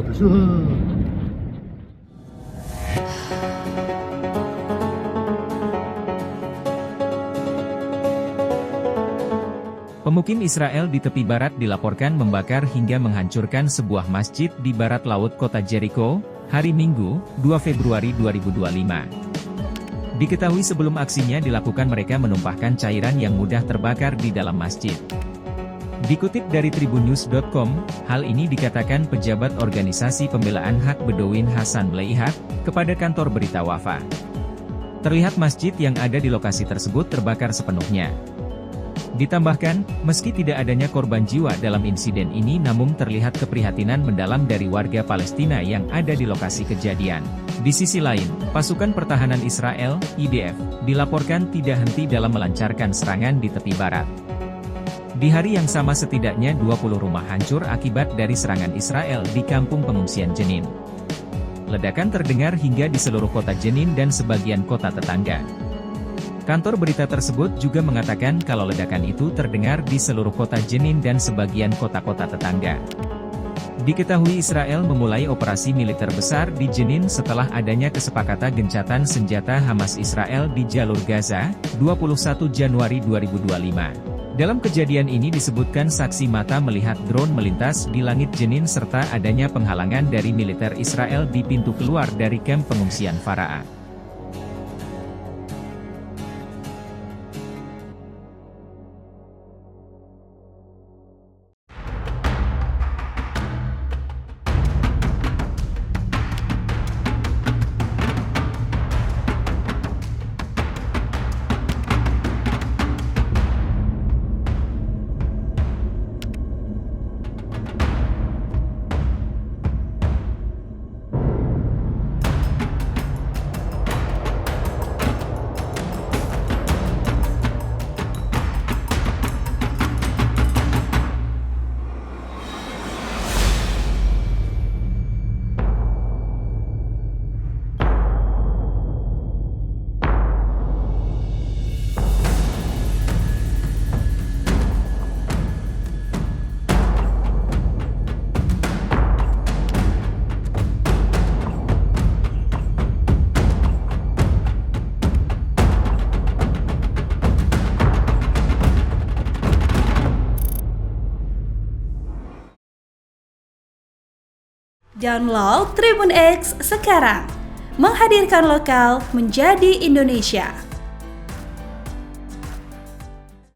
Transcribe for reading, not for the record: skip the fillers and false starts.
bagus. Pemukim Israel di tepi barat dilaporkan membakar hingga menghancurkan sebuah masjid di barat laut kota Jericho, hari Minggu, 2 Februari 2025. Diketahui sebelum aksinya dilakukan mereka menumpahkan cairan yang mudah terbakar di dalam masjid. Dikutip dari tribunnews.com, hal ini dikatakan pejabat organisasi pembelaan hak Bedouin Hasan Mleihat, kepada kantor berita Wafa. Terlihat masjid yang ada di lokasi tersebut terbakar sepenuhnya. Ditambahkan, meski tidak adanya korban jiwa dalam insiden ini namun terlihat keprihatinan mendalam dari warga Palestina yang ada di lokasi kejadian. Di sisi lain, pasukan pertahanan Israel, IDF, dilaporkan tidak henti dalam melancarkan serangan di tepi barat. Di hari yang sama setidaknya 20 rumah hancur akibat dari serangan Israel di kampung pengungsian Jenin. Ledakan terdengar hingga di seluruh kota Jenin dan sebagian kota tetangga. Kantor berita tersebut juga mengatakan kalau ledakan itu terdengar di seluruh kota Jenin dan sebagian kota-kota tetangga. Diketahui Israel memulai operasi militer besar di Jenin setelah adanya kesepakatan gencatan senjata Hamas Israel di jalur Gaza, 21 Januari 2025. Dalam kejadian ini disebutkan saksi mata melihat drone melintas di langit Jenin serta adanya penghalangan dari militer Israel di pintu keluar dari kamp pengungsian Faraa. Download Tribun X sekarang, menghadirkan lokal menjadi Indonesia.